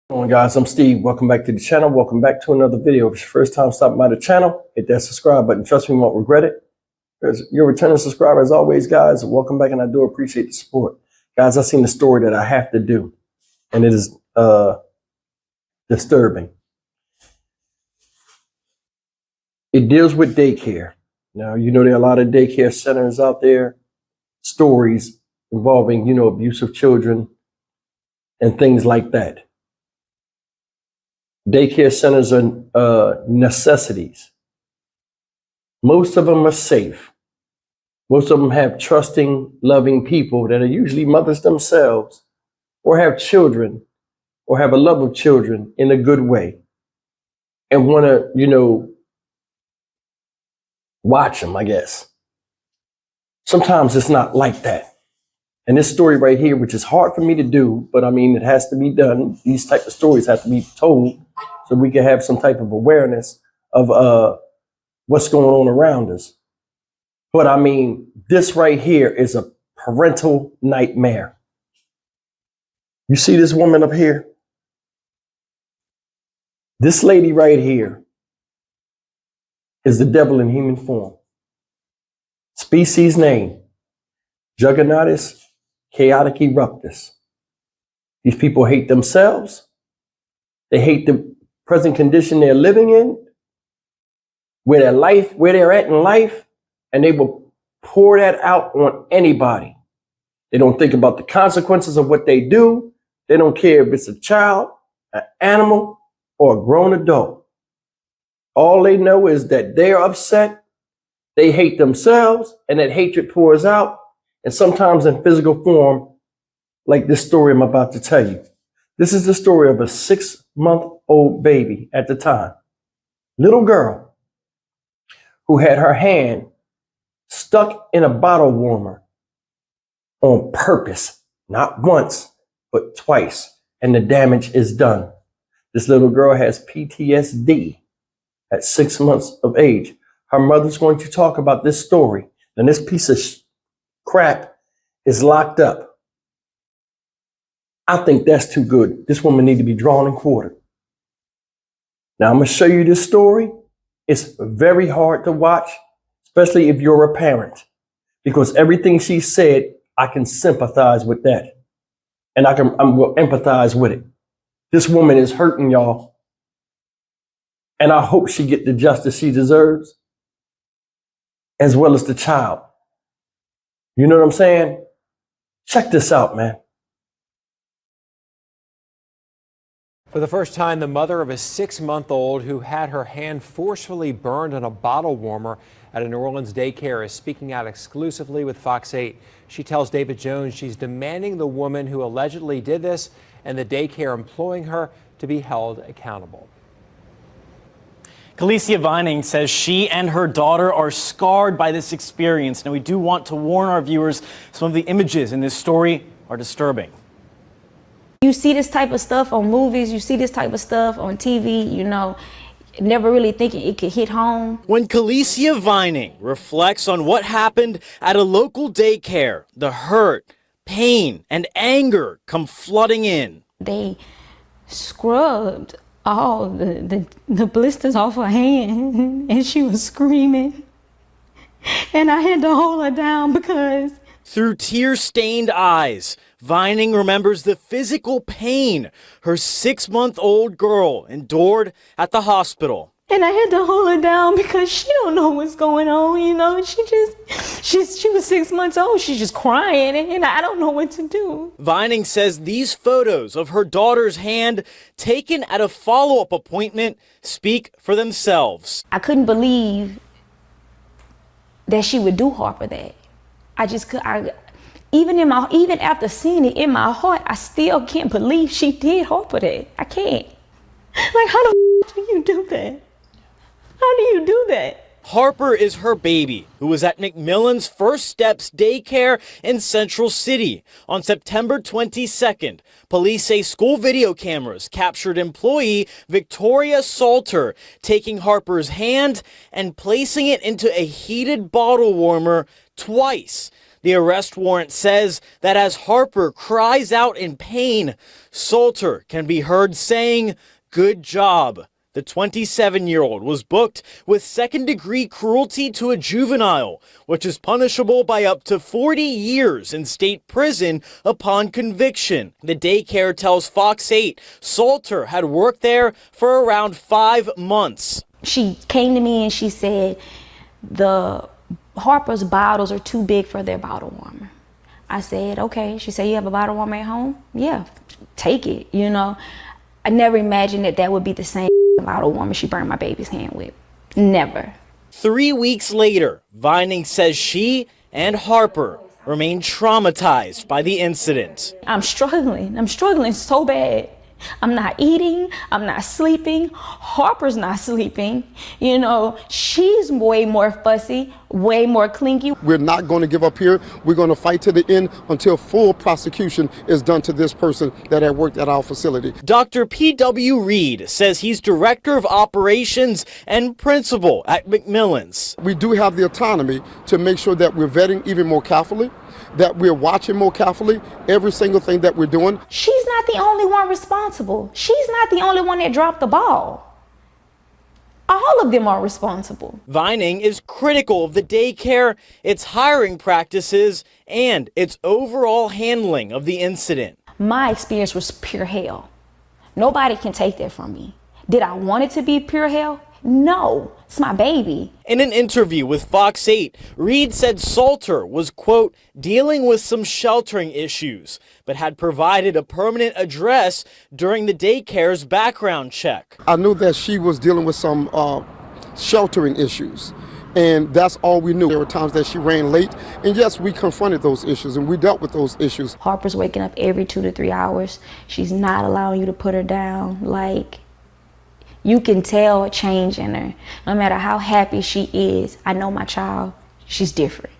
Hello guys, I'm Steve. Welcome back to the channel. Welcome back to another video. If it's your first time stopping by the channel, hit that subscribe button. Trust me, you won't regret it. As your returning subscriber, as always, guys, welcome back, and I do appreciate the support. Guys, I've seen the story that I have to do, and it is disturbing. It deals with daycare. Now, you know there are a lot of daycare centers out there, stories involving, abusive children and things like that. Daycare centers are necessities. Most of them are safe. Most of them have trusting, loving people that are usually mothers themselves, or have children, or have a love of children in a good way, and want to, watch them, I guess. Sometimes it's not like that. And this story right here, which is hard for me to do, but I mean, it has to be done. These type of stories have to be told so we can have some type of awareness of what's going on around us. But I mean, this right here is a parental nightmare. You see this woman up here? This lady right here is the devil in human form. Species name, Juggernatus chaotic eruptus. These people hate themselves. They hate the present condition they're living in, where they're at in life, and they will pour that out on anybody. They don't think about the consequences of what they do. They don't care if it's a child, an animal, or a grown adult. All they know is that they're upset, they hate themselves, and that hatred pours out, and sometimes in physical form, like this story I'm about to tell you. This is the story of a 6-month-old baby at the time, little girl, who had her hand stuck in a bottle warmer on purpose, not once, but twice, and the damage is done. This little girl has PTSD at 6 months of age. Her mother's going to talk about this story, and this piece of crap is locked up. I think that's too good. This woman needs to be drawn and quartered. Now, I'm going to show you this story. It's very hard to watch, especially if you're a parent, because everything she said, I can sympathize with that. And I will empathize with it. This woman is hurting, y'all. And I hope she get the justice she deserves, as well as the child. You know what I'm saying? Check this out, man. For the first time, the mother of a 6-month-old who had her hand forcefully burned on a bottle warmer at a New Orleans daycare is speaking out exclusively with Fox 8. She tells David Jones she's demanding the woman who allegedly did this and the daycare employing her to be held accountable. Kalicia Vining says she and her daughter are scarred by this experience. Now, we do want to warn our viewers, some of the images in this story are disturbing. You see this type of stuff on movies, you see this type of stuff on TV, never really thinking it could hit home. When Kalicia Vining reflects on what happened at a local daycare, the hurt, pain, and anger come flooding in. They scrubbed all the blisters off her hand, and she was screaming. And I had to hold her down because... Through tear-stained eyes, Vining remembers the physical pain her 6-month-old girl endured at the hospital. And I had to hold her down because she don't know what's going on, she was 6 months old, she's just crying, and I don't know what to do. Vining says these photos of her daughter's hand taken at a follow-up appointment speak for themselves. I couldn't believe that she would do Harper that. Even after seeing it in my heart, I still can't believe she did Harper that. I can't. Like, how the do you do that? How do you do that? Harper is her baby, who was at McMillan's First Steps daycare in Central City. On September 22nd, police say school video cameras captured employee Victoria Saulter taking Harper's hand and placing it into a heated bottle warmer twice. The arrest warrant says that as Harper cries out in pain, Saulter can be heard saying, "Good job." The 27-year-old was booked with second-degree cruelty to a juvenile, which is punishable by up to 40 years in state prison upon conviction. The daycare tells Fox 8 Saulter had worked there for around 5 months. She came to me and she said, the Harper's bottles are too big for their bottle warmer. I said, okay. She said, you have a bottle warmer at home? Yeah, take it, you know. I never imagined that that would be the same bottle warmer she burned my baby's hand with. Never. 3 weeks later, Vining says she and Harper remain traumatized by the incident. I'm struggling so bad. I'm not eating, I'm not sleeping, Harper's not sleeping. You know, she's way more fussy, way more clingy. We're not going to give up here. We're going to fight to the end until full prosecution is done to this person that had worked at our facility. Dr. P.W. Reed says he's director of operations and principal at McMillan's. We do have the autonomy to make sure that we're vetting even more carefully, that we're watching more carefully every single thing that we're doing. She's not the only one responsible. She's not the only one that dropped the ball. All of them are responsible. Vining is critical of the daycare, its hiring practices, and its overall handling of the incident. My experience was pure hell. Nobody can take that from me. Did I want it to be pure hell? No, it's my baby. In an interview with Fox 8, Reed said Saulter was, quote, dealing with some sheltering issues, but had provided a permanent address during the daycare's background check. I knew that she was dealing with some sheltering issues, and that's all we knew. There were times that she ran late, and yes, we confronted those issues, and we dealt with those issues. Harper's waking up every 2 to 3 hours. She's not allowing you to put her down. Like, you can tell a change in her. No matter how happy she is, I know my child, she's different.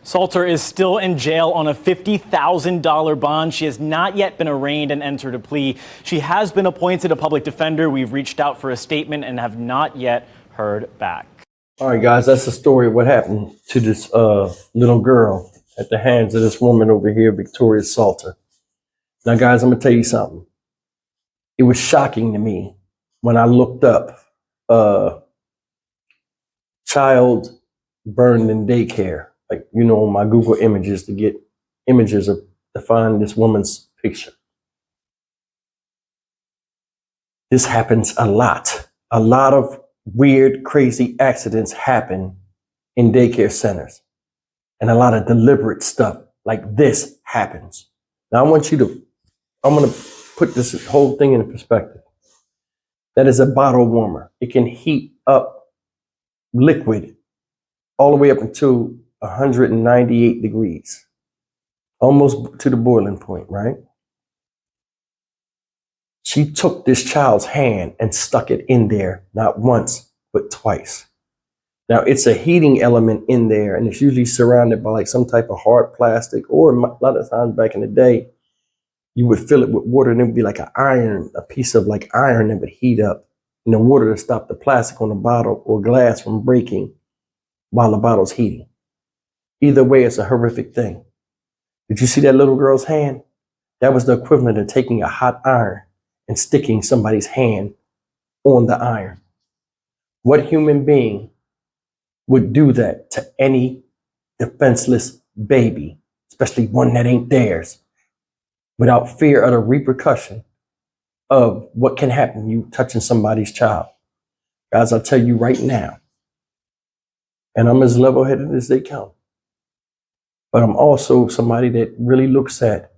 Saulter is still in jail on a $50,000 bond. She has not yet been arraigned and entered a plea. She has been appointed a public defender. We've reached out for a statement and have not yet heard back. All right, guys, that's the story of what happened to this little girl at the hands of this woman over here, Victoria Saulter. Now, guys, I'm going to tell you something. It was shocking to me when I looked up child burned in daycare, like, you know, on my Google images to get images of to find this woman's picture. This happens a lot. A lot of weird, crazy accidents happen in daycare centers. And a lot of deliberate stuff like this happens. Now, I'm going to put this whole thing in perspective. That is a bottle warmer. It can heat up liquid all the way up until 198 degrees, almost to the boiling point, right? She took this child's hand and stuck it in there, not once, but twice. Now, it's a heating element in there, and it's usually surrounded by like some type of hard plastic, or a lot of times back in the day, you would fill it with water and it would be like a piece of like iron that would heat up in the water to stop the plastic on the bottle or glass from breaking while the bottle's heating. Either way, it's a horrific thing. Did you see that little girl's hand? That was the equivalent of taking a hot iron and sticking somebody's hand on the iron. What human being would do that to any defenseless baby, especially one that ain't theirs, without fear of the repercussion of what can happen you touching somebody's child? Guys, I'll tell you right now, and I'm as level-headed as they come, but I'm also somebody that really looks at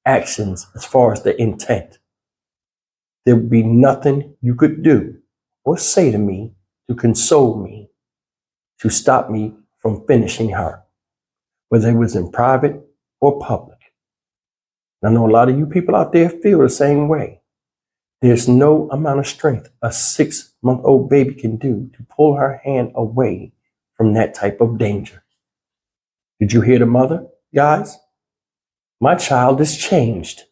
actions as far as the intent. There would be nothing you could do or say to me to console me, to stop me from finishing her, whether it was in private or public. I know a lot of you people out there feel the same way. There's no amount of strength a 6-month-old baby can do to pull her hand away from that type of danger. Did you hear the mother, guys? My child is changed.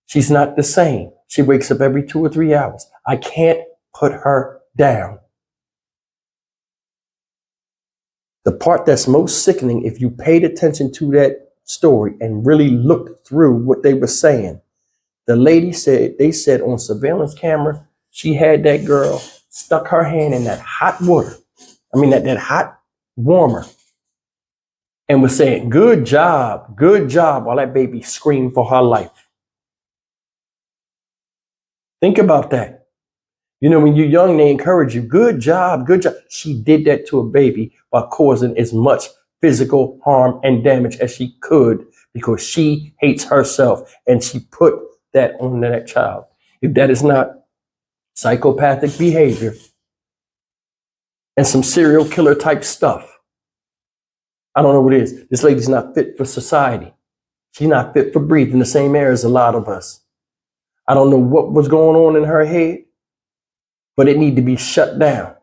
She's not the same. She wakes up every 2 or 3 hours. I can't put her down. The part that's most sickening, if you paid attention to that story and really looked through what they were saying, the lady said, they said on surveillance camera, she had that girl stuck her hand in that hot water. I mean, that hot warmer, and was saying, good job, while that baby screamed for her life. Think about that. You know, when you're young, they encourage you, good job, good job. She did that to a baby by causing as much physical harm and damage as she could because she hates herself and she put that on that child. If that is not psychopathic behavior and some serial killer type stuff, I don't know what it is. This lady's not fit for society. She's not fit for breathing the same air as a lot of us. I don't know what was going on in her head, but it needs to be shut down.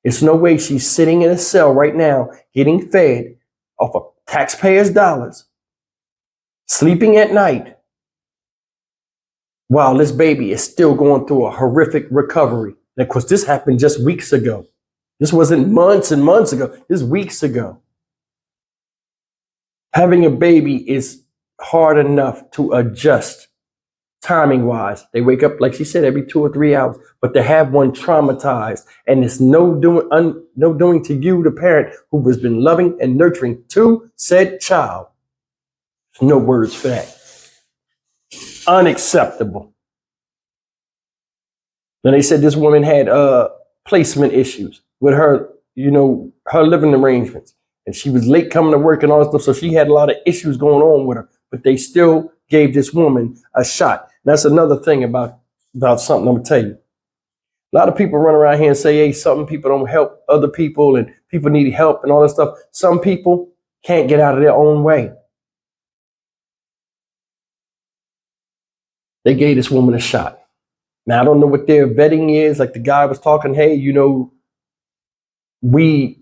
It's no way she's sitting in a cell right now, getting fed off of taxpayers' dollars, sleeping at night, while this baby is still going through a horrific recovery. And of course, this happened just weeks ago. This wasn't months and months ago. This is weeks ago. Having a baby is hard enough to adjust timing wise. They wake up, like she said, every 2 or 3 hours, but to have one traumatized, and it's no doing to you, the parent who has been loving and nurturing to said child. There's no words for that. Unacceptable. Then they said this woman had placement issues with her, her living arrangements. And she was late coming to work and all that stuff. So she had a lot of issues going on with her, but they still gave this woman a shot. And that's another thing about something I'm gonna tell you. A lot of people run around here and say, hey, some people don't help other people and people need help and all that stuff. Some people can't get out of their own way. They gave this woman a shot. Now, I don't know what their vetting is. Like the guy was talking, hey, we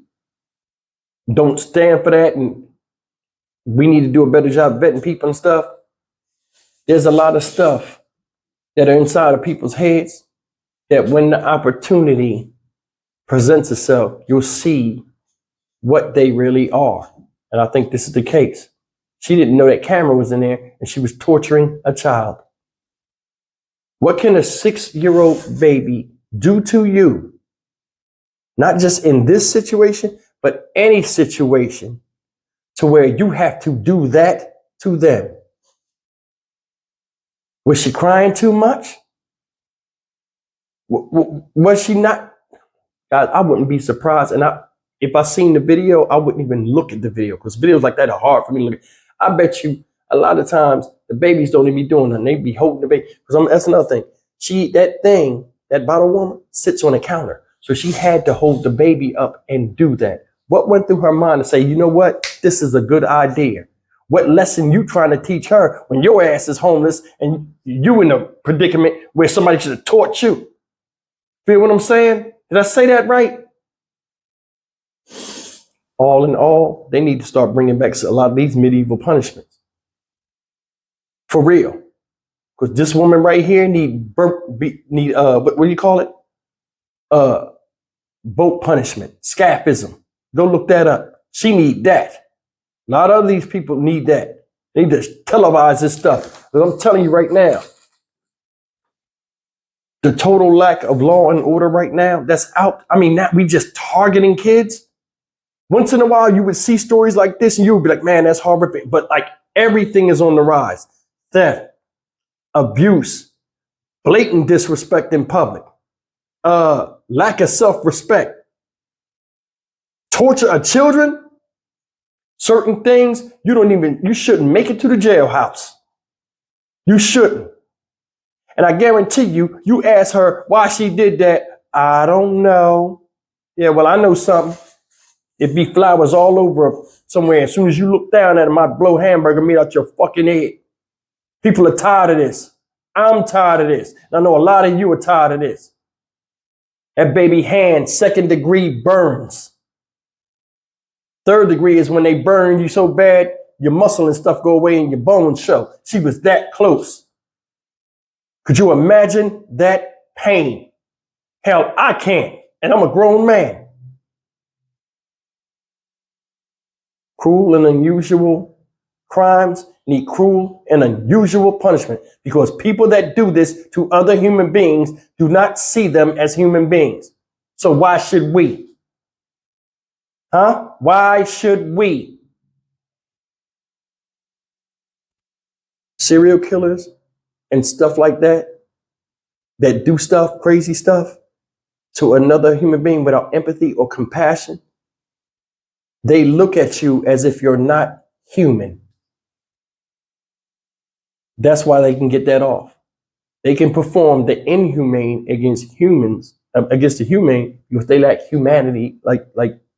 don't stand for that and we need to do a better job vetting people and stuff. There's a lot of stuff that are inside of people's heads that when the opportunity presents itself, you'll see what they really are. And I think this is the case. She didn't know that camera was in there and she was torturing a child. What can a 6-year-old baby do to you? Not just in this situation, but any situation to where you have to do that to them. Was she crying too much? Was she not? Guys, I wouldn't be surprised. And if I seen the video, I wouldn't even look at the video because videos like that are hard for me to look at. I bet you a lot of times the babies don't even be doing nothing. They be holding the baby. Because that's another thing. That bottle woman sits on the counter. So she had to hold the baby up and do that. What went through her mind to say, you know what? This is a good idea. What lesson you trying to teach her when your ass is homeless and you in a predicament where somebody should have taught you? Feel what I'm saying? Did I say that right? All in all, they need to start bringing back a lot of these medieval punishments. For real. Because this woman right here need what do you call it? Boat punishment, scafism. Go look that up. She need that. A lot of these people need that. They need to televise this stuff. But I'm telling you right now, the total lack of law and order right now that's out. I mean, we just targeting kids. Once in a while, you would see stories like this and you would be like, man, that's horrific. But like everything is on the rise. Theft, abuse, blatant disrespect in public, lack of self-respect, torture of children, certain things you shouldn't make it to the jailhouse. You shouldn't. And I guarantee you ask her why she did that. I don't know. Yeah, well, I know something. It'd be flowers all over somewhere. As soon as you look down at it, might blow hamburger meat out your fucking head. People are tired of this. I'm tired of this. And I know a lot of you are tired of this. That baby hand, 2nd degree burns. 3rd degree is when they burn you so bad, your muscle and stuff go away and your bones show. She was that close. Could you imagine that pain? Hell, I can't. And I'm a grown man. cruel and unusual crimes need cruel and unusual punishment, because people that do this to other human beings do not see them as human beings. So why should we? Huh? Why should we? Serial killers and stuff like that do stuff, crazy stuff to another human being without empathy or compassion, they look at you as if you're not human. That's why they can get that off. They can perform the inhumane against humans, against the humane, because they lack humanity, like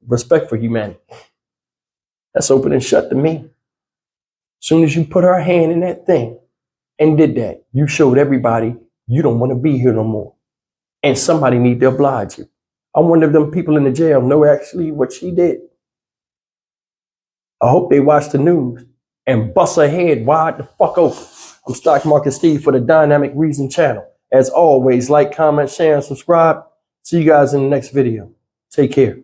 respect for humanity. That's open and shut to me. As soon as you put her hand in that thing and did that, you showed everybody you don't want to be here no more. And somebody need to oblige you. I wonder if them people in the jail know actually what she did. I hope they watch the news and bust her head wide the fuck open. I'm Stock Market Steve for the Dynamic Reason channel. As always, like, comment, share, and subscribe. See you guys in the next video. Take care.